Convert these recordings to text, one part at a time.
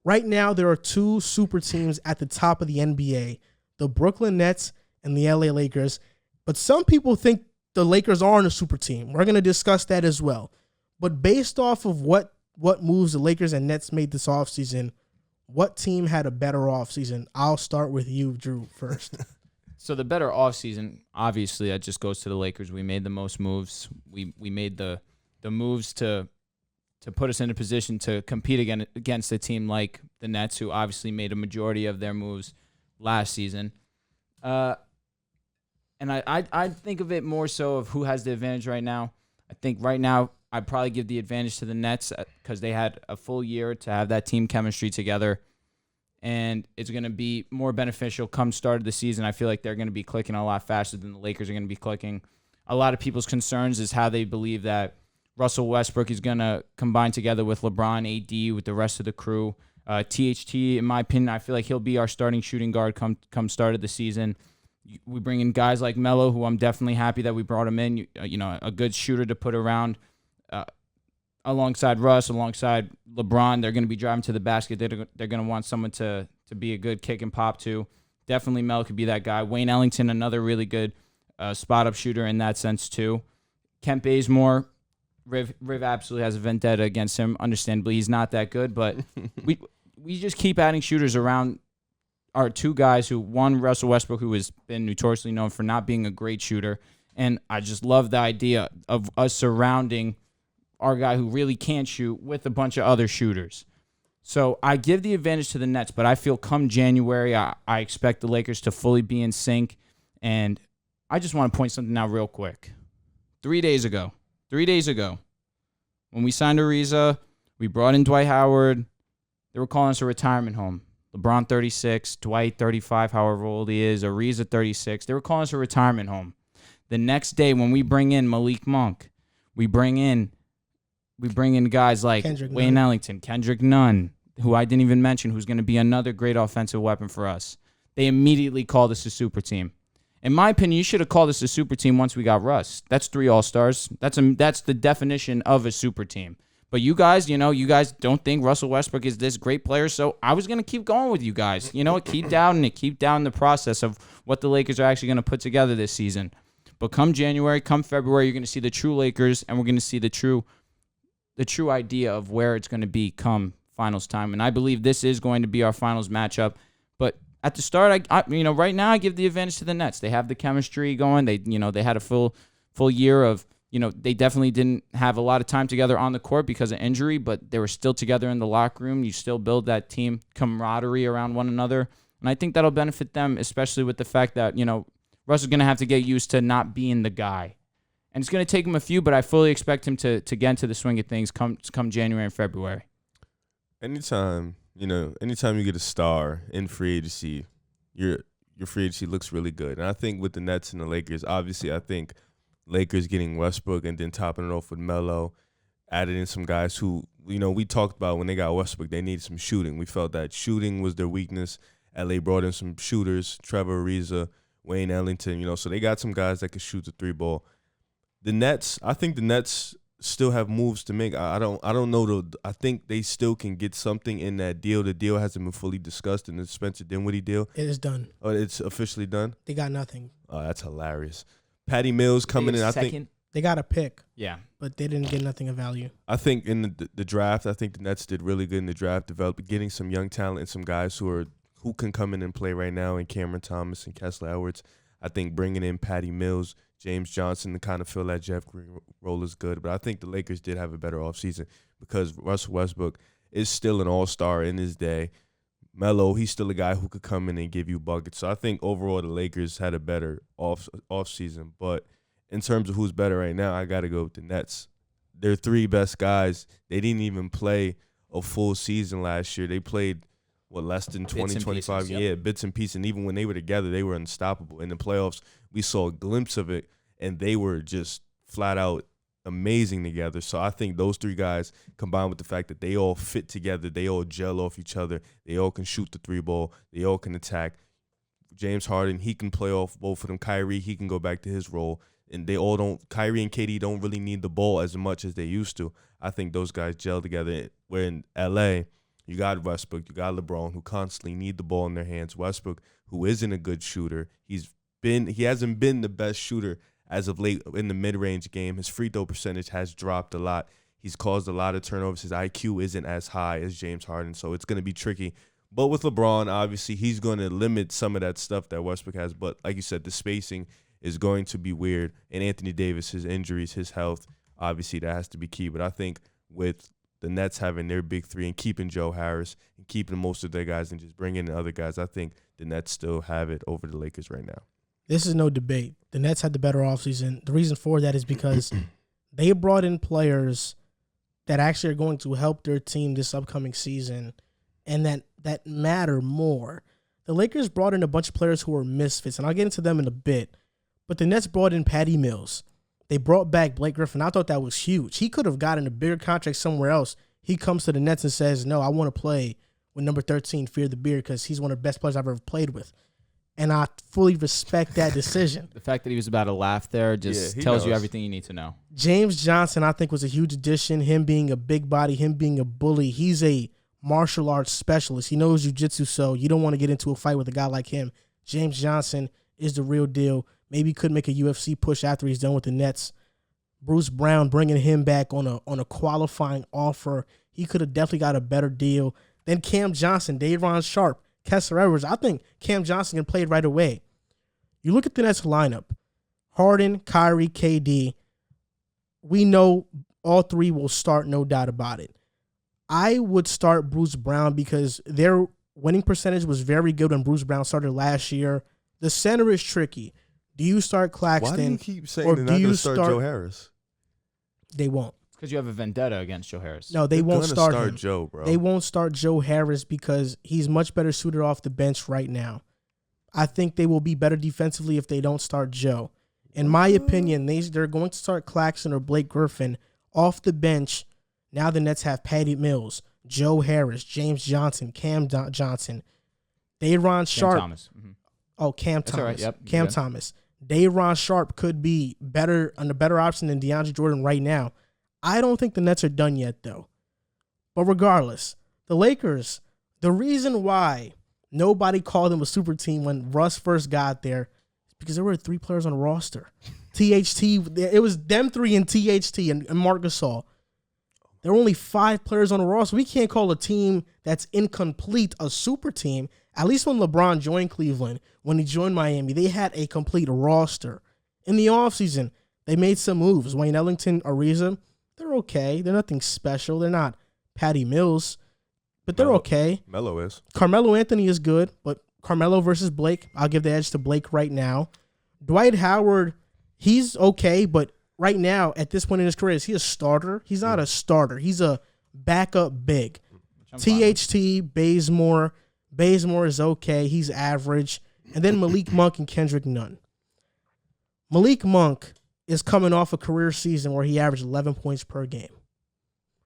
Right now, there are two super teams at the top of the NBA, the Brooklyn Nets and the LA Lakers. But some people think the Lakers aren't a super team. We're going to discuss that as well. But based off of what moves the Lakers and Nets made this offseason, what team had a better offseason? I'll start with you, Drew, first. So the better offseason, obviously, that just goes to the Lakers. We made the most moves. We made the moves to put us in a position to compete against a team like the Nets, who obviously made a majority of their moves last season. And I think of it more so of who has the advantage right now. I think right now I'd probably give the advantage to the Nets because they had a full year to have that team chemistry together. And it's going to be more beneficial come start of the season. I feel like they're going to be clicking a lot faster than the Lakers are going to be clicking. A lot of people's concerns is how they believe that Russell Westbrook is going to combine together with LeBron, AD, with the rest of the crew. THT, in my opinion, I feel like he'll be our starting shooting guard come start of the season. We bring in guys like Melo, who I'm definitely happy that we brought him in. A good shooter to put around alongside Russ, alongside LeBron. They're going to be driving to the basket. They're going to want someone to be a good kick and pop to. Definitely Melo could be that guy. Wayne Ellington, another really good spot-up shooter in that sense too. Kent Bazemore, Riv absolutely has a vendetta against him. Understandably, he's not that good, but we just keep adding shooters around our two guys who, one, Russell Westbrook, who has been notoriously known for not being a great shooter, and I just love the idea of us surrounding our guy who really can't shoot with a bunch of other shooters. So I give the advantage to the Nets, but I feel come January, I expect the Lakers to fully be in sync. And I just want to point something out real quick. 3 days ago, when we signed Ariza, we brought in Dwight Howard. They were calling us a retirement home. LeBron 36, Dwight 35, however old he is, Ariza 36. They were calling us a retirement home. The next day when we bring in Malik Monk, we bring in guys like Wayne Ellington, Kendrick Nunn, who I didn't even mention, who's going to be another great offensive weapon for us. They immediately called us a super team. In my opinion, you should have called us a super team once we got Russ. That's 3 All-Stars. That's the definition of a super team. But you guys don't think Russell Westbrook is this great player, so I was going to keep going with you guys. Keep doubting it. Keep down the process of what the Lakers are actually going to put together this season. But come January, come February, you're going to see the true Lakers, and we're going to see the true idea of where it's going to be come finals time. And I believe this is going to be our finals matchup. But at the start, right now I give the advantage to the Nets. They have the chemistry going. They had a full year of, they definitely didn't have a lot of time together on the court because of injury, but they were still together in the locker room. You still build that team camaraderie around one another. And I think that'll benefit them, especially with the fact that, Russ is going to have to get used to not being the guy. And it's going to take him a few, but I fully expect him to get into the swing of things come January and February. Anytime you get a star in free agency, your free agency looks really good. And I think with the Nets and the Lakers, obviously I think Lakers getting Westbrook and then topping it off with Melo, added in some guys who, we talked about when they got Westbrook, they needed some shooting. We felt that shooting was their weakness. LA brought in some shooters, Trevor Ariza, Wayne Ellington, so they got some guys that could shoot the 3-ball. The Nets, I think the Nets still have moves to make. I don't know. I think they still can get something in that deal. The deal hasn't been fully discussed in the Spencer Dinwiddie deal. It is done. Oh, it's officially done? They got nothing. Oh, that's hilarious. Patty Mills coming in. I think they got a pick. Yeah. But they didn't get nothing of value. I think in the draft, I think the Nets did really good in the draft, getting some young talent and some guys who can come in and play right now, and Cameron Thomas and Kessler Edwards. I think bringing in Patty Mills, James Johnson to kind of fill that Jeff Green role is good. But I think the Lakers did have a better offseason because Russell Westbrook is still an all-star in his day. Melo, he's still a guy who could come in and give you buckets. So I think overall the Lakers had a better offseason. But in terms of who's better right now, I got to go with the Nets. Their 3 best guys, they didn't even play a full season last year. They played less than 20, 25? Pieces, yep. Yeah, bits and pieces. And even when they were together, they were unstoppable. In the playoffs, we saw a glimpse of it, and they were just flat out amazing together. So I think those 3 guys, combined with the fact that they all fit together, they all gel off each other, they all can shoot the 3-ball, they all can attack. James Harden, he can play off both of them. Kyrie, he can go back to his role. And Kyrie and KD don't really need the ball as much as they used to. I think those guys gel together. Where in LA, You got Westbrook. You got LeBron, who constantly need the ball in their hands. Westbrook, who isn't a good shooter. He hasn't been the best shooter as of late in the mid-range game. His free throw percentage has dropped a lot. He's caused a lot of turnovers. His IQ isn't as high as James Harden, so it's going to be tricky. But with LeBron, obviously, he's going to limit some of that stuff that Westbrook has. But like you said, the spacing is going to be weird. And Anthony Davis, his injuries, his health, obviously that has to be key. But I think with the Nets having their big three and keeping Joe Harris and keeping most of their guys and just bringing in other guys, I think the Nets still have it over the Lakers right now. This is no debate. The Nets had the better offseason. The reason for that is because they brought in players that actually are going to help their team this upcoming season and that matter more. The Lakers brought in a bunch of players who were misfits, and I'll get into them in a bit. But the Nets brought in Patty Mills. They brought back Blake Griffin. I thought that was huge. He could have gotten a bigger contract somewhere else. He comes to the Nets and says, no, I want to play with number 13, Fear the Beard, because he's one of the best players I've ever played with. And I fully respect that decision. The fact that he was about to laugh there just tells you everything you need to know. James Johnson, I think, was a huge addition. Him being a big body, him being a bully. He's a martial arts specialist. He knows jiu-jitsu, so you don't want to get into a fight with a guy like him. James Johnson is the real deal. Maybe he could make a UFC push after he's done with the Nets. Bruce Brown, bringing him back on a qualifying offer. He could have definitely got a better deal. Then Cam Johnson, Day'Ron Sharpe, Kessler Edwards. I think Cam Johnson can play it right away. You look at the Nets lineup. Harden, Kyrie, KD. We know all three will start, no doubt about it. I would start Bruce Brown because their winning percentage was very good when Bruce Brown started last year. The center is tricky. Do you start Claxton? Why do you keep saying they're not going to start Joe Harris? They won't. Because you have a vendetta against Joe Harris. No, they won't start him. Joe, bro. They won't start Joe Harris because he's much better suited off the bench right now. I think they will be better defensively if they don't start Joe. In my opinion, they're going to start Claxton or Blake Griffin off the bench. Now the Nets have Patty Mills, Joe Harris, James Johnson, Cam Johnson, Day'Ron Sharpe. Thomas. Mm-hmm. Oh, Cam Thomas. Right. Yep. Cam Thomas. Day'Ron Sharpe could be a better option than DeAndre Jordan right now. I don't think the Nets are done yet, though. But regardless, the Lakers, the reason why nobody called them a super team when Russ first got there is because there were 3 players on the roster. THT, it was them 3 and THT and Marc Gasol. There were only 5 players on the roster. We can't call a team that's incomplete a super team. At least when LeBron joined Cleveland, when he joined Miami, they had a complete roster. In the offseason, they made some moves. Wayne Ellington, Ariza, they're okay. They're nothing special. They're not Patty Mills, but they're okay. Melo is. Carmelo Anthony is good, but Carmelo versus Blake, I'll give the edge to Blake right now. Dwight Howard, he's okay, but right now, at this point in his career, is he a starter? He's not a starter. He's a backup big. THT, Bazemore. Bazemore is okay. He's average. And then Malik Monk and Kendrick Nunn. Malik Monk is coming off a career season where he averaged 11 points per game.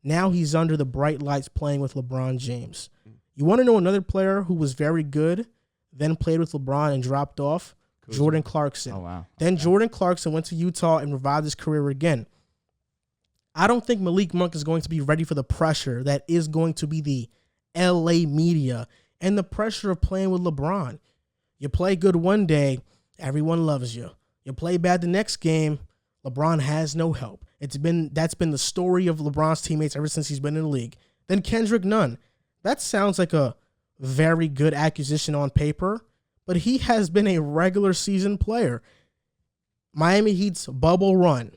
Now he's under the bright lights playing with LeBron James. You want to know another player who was very good, then played with LeBron and dropped off? Kuzma. Jordan Clarkson. Oh, wow. Then Jordan Clarkson went to Utah and revived his career again. I don't think Malik Monk is going to be ready for the pressure that is going to be the LA media and the pressure of playing with LeBron. You play good one day, everyone loves you. You play bad the next game, LeBron has no help. That's been the story of LeBron's teammates ever since he's been in the league. Then Kendrick Nunn. That sounds like a very good acquisition on paper, but he has been a regular season player. Miami Heat's bubble run,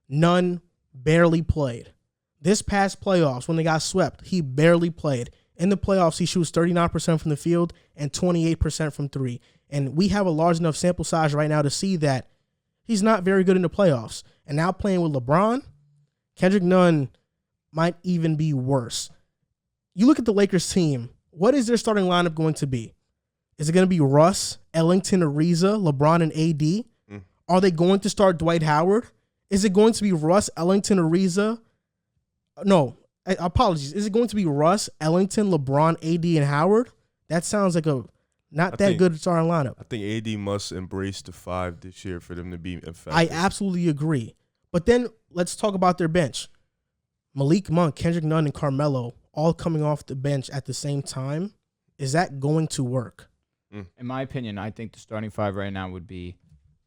Nunn barely played. This past playoffs, when they got swept, he barely played. In the playoffs, he shoots 39% from the field and 28% from 3. And we have a large enough sample size right now to see that he's not very good in the playoffs. And now playing with LeBron, Kendrick Nunn might even be worse. You look at the Lakers team. What is their starting lineup going to be? Is it going to be Russ, Ellington, Ariza, LeBron, and AD? Are they going to start Dwight Howard? Is it going to be Russ, Ellington, Ariza? No, apologies. Is it going to be Russ, Ellington, LeBron, AD, and Howard? That sounds like a not that good starting lineup. I think AD must embrace the 5 this year for them to be effective. I absolutely agree. But then let's talk about their bench. Malik Monk, Kendrick Nunn, and Carmelo all coming off the bench at the same time, is that going to work? In my opinion, I think the starting five right now would be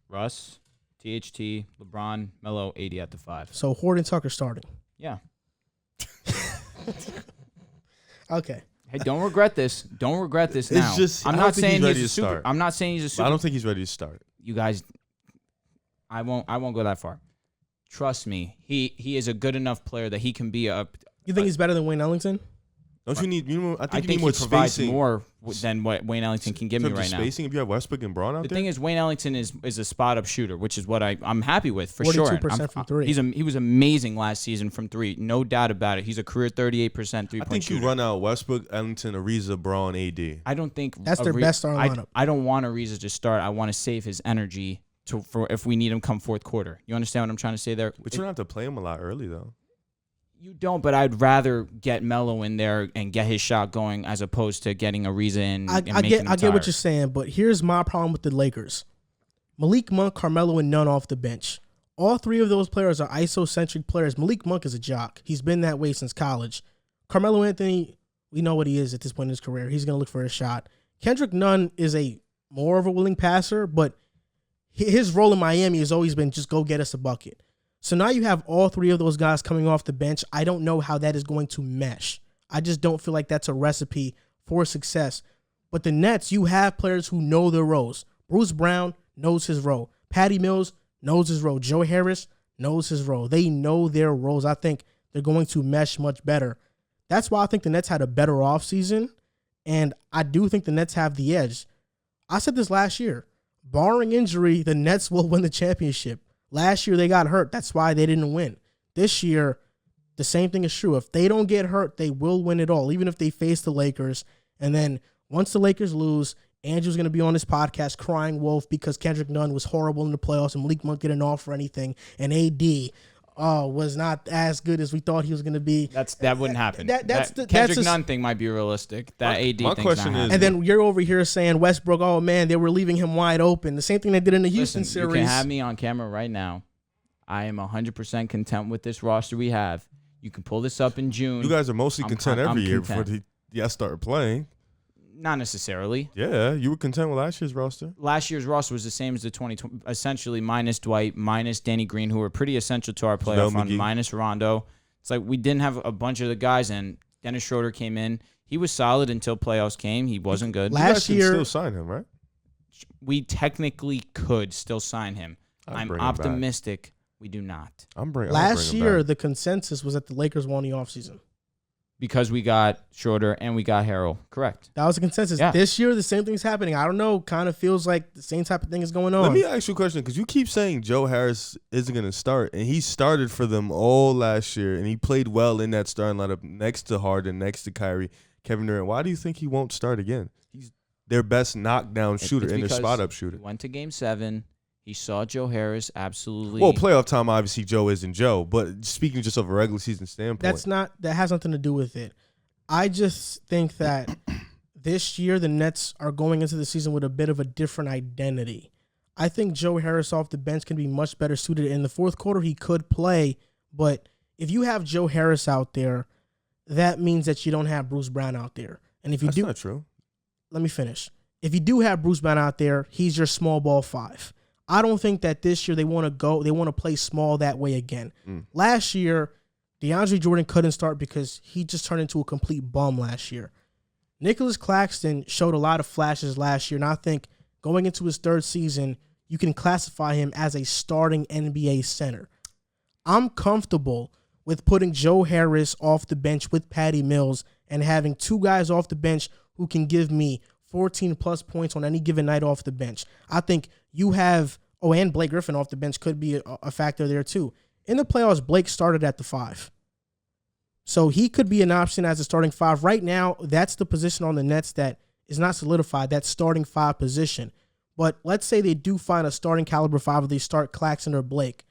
Russ, THT, LeBron, Melo, AD at the 5. So Horton Tucker starting. Yeah. Okay. Hey, don't regret this. Don't regret this now. It's just, I'm I not don't think saying he's ready he's to a super. start. I'm not saying he's a super. I don't think he's ready to start. You guys, I won't go that far. Trust me. He is a good enough player that he can be a. You think he's better than Wayne Ellington? Don't you need? I think you think need more he provides spacing. more than what Wayne Ellington can give me right now. Spacing, if you have Westbrook and Braun out The there. thing is, Wayne Ellington is a spot up shooter, which is what I'm happy with for 42% sure. 42% from three. He was amazing last season from 3, no doubt about it. He's a career 38% 3-point I think shooter. you run out Westbrook, Ellington, Ariza, Braun, AD. I don't think That's their best starting lineup. I don't want Ariza to start. I want to save his energy for if we need him come fourth quarter. You understand what I'm trying to say there? But you don't have to play him a lot early though. You don't, but I'd rather get Melo in there and get his shot going as opposed to getting Ariza in. I get what tired. you're saying, but here's my problem with the Lakers. Malik Monk, Carmelo, and Nunn off the bench. All three of those players are iso-centric players. Malik Monk is a jock. He's been that way since college. Carmelo Anthony, we know what he is at this point in his career. He's going to look for a shot. Kendrick Nunn is more of a willing passer, but his role in Miami has always been just go get us a bucket. So now you have all three of those guys coming off the bench. I don't know how that is going to mesh. I just don't feel like that's a recipe for success. But the Nets, you have players who know their roles. Bruce Brown knows his role. Patty Mills knows his role. Joe Harris knows his role. They know their roles. I think they're going to mesh much better. That's why I think the Nets had a better offseason, and I do think the Nets have the edge. I said this last year. Barring injury, the Nets will win the championship. Last year, they got hurt. That's why they didn't win. This year, the same thing is true. If they don't get hurt, they will win it all, even if they face the Lakers. And then once the Lakers lose, Andrew's going to be on this podcast crying wolf because Kendrick Nunn was horrible in the playoffs and Malik Monk didn't offer anything. And AD was not as good as we thought he was going to be. That wouldn't happen. Kendrick Nunn thing might be realistic. That AD my thing's question not is- And then you're over here saying Westbrook, oh, man, they were leaving him wide open. The same thing they did in the Houston Listen, series. you can have me on camera right now. I am 100% content with this roster we have. You can pull this up in June. You guys are mostly content I'm every year content. before the started playing. Not necessarily. Yeah, you were content with last year's roster. Last year's roster was the same as the 2020, essentially minus Dwight, minus Danny Green, who were pretty essential to our playoff run, McGee. minus Rondo. It's like we didn't have a bunch of the guys, and Dennis Schroeder came in. He was solid until playoffs came. He wasn't good. You guys Last can year, still sign him, right? We technically could still sign him. I'm bring him back. optimistic. We do not. last year, the consensus was that the Lakers won the offseason. Because we got Schroeder and we got Harrell. Correct. That was the consensus. Yeah. This year, the same thing's happening. I don't know. Kind of feels like the same type of thing is going on. Let me ask you a question, because you keep saying Joe Harris isn't going to start, and he started for them all last year, and he played well in that starting lineup next to Harden, next to Kyrie, Kevin Durant. Why do you think he won't start again? He's their best knockdown shooter and their spot-up shooter. He went to Game 7. He saw Joe Harris absolutely. Well, playoff time, obviously, Joe isn't Joe, but speaking just of a regular season standpoint. That has nothing to do with it. I just think that this year the Nets are going into the season with a bit of a different identity. I think Joe Harris off the bench can be much better suited. In the fourth quarter, he could play, but if you have Joe Harris out there, that means that you don't have Bruce Brown out there. And if you That's do, not true. let me finish. If you do have Bruce Brown out there, he's your small ball 5. I don't think that this year they want to play small that way again. Last year, DeAndre Jordan couldn't start because he just turned into a complete bum last year. Nicholas Claxton showed a lot of flashes last year, and I think going into his third season, you can classify him as a starting NBA center. I'm comfortable with putting Joe Harris off the bench with Patty Mills and having 2 guys off the bench who can give me 14-plus points on any given night off the bench. I think you have, and Blake Griffin off the bench could be a factor there too. In the playoffs, Blake started at the 5. So he could be an option as a starting 5. Right now, that's the position on the Nets that is not solidified, that starting 5 position. But let's say they do find a starting caliber 5 or they start Claxton or Blake.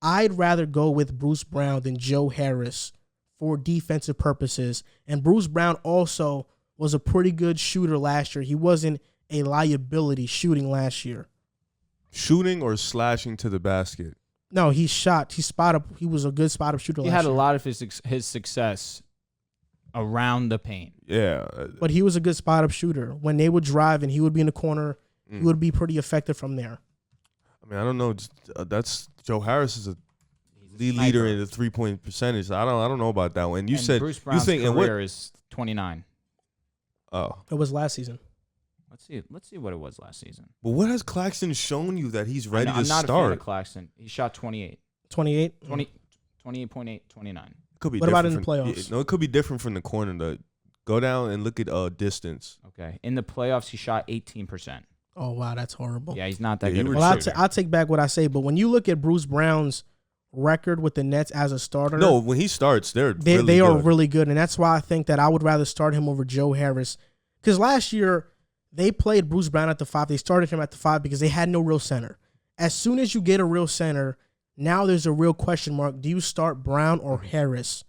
I'd rather go with Bruce Brown than Joe Harris for defensive purposes. And Bruce Brown also was a pretty good shooter last year. He wasn't a liability shooting last year. Shooting or slashing to the basket? No, he shot. He was a good spot-up shooter last year. He had a lot of his success around the paint. Yeah. But he was a good spot-up shooter. When they would drive and he would be in the corner, he would be pretty effective from there. I mean, I don't know. That's Joe Harris is a He's a leader sniper. in the 3-point percentage. I don't know about that one. You And said Bruce Brown's career is 29. Oh, It was last season. Let's see what it was last season. but what has Claxton shown you that he's ready to I'm not a fan start? of Claxton. He shot 28. 28? 28.8, 29. Could be What about different in the from- playoffs? No, it could be different from the corner. Go down and look at distance. Okay. In the playoffs, he shot 18%. Oh, wow, that's horrible. Yeah, he's not that Yeah, good. you of were a Well, shooter. I'll take back what I say, but when you look at Bruce Brown's record with the Nets as a starter, No, when he starts, they really are good. really good, and that's why I think that I would rather start him over Joe Harris. Because last year, they played Bruce Brown at the 5. They started him at the 5 because they had no real center. As soon as you get a real center, now there's a real question mark. Do you start Brown or Harris?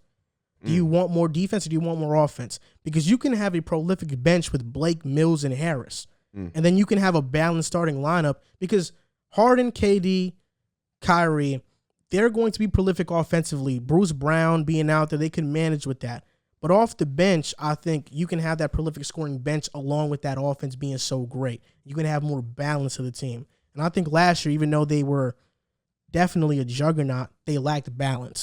Do you want more defense or do you want more offense? Because you can have a prolific bench with Blake, Mills, and Harris. And then you can have a balanced starting lineup because Harden, KD, Kyrie, they're going to be prolific offensively. Bruce Brown being out there, they can manage with that. But off the bench, I think you can have that prolific scoring bench along with that offense being so great. You can have more balance to the team. And I think last year, even though they were definitely a juggernaut, they lacked balance.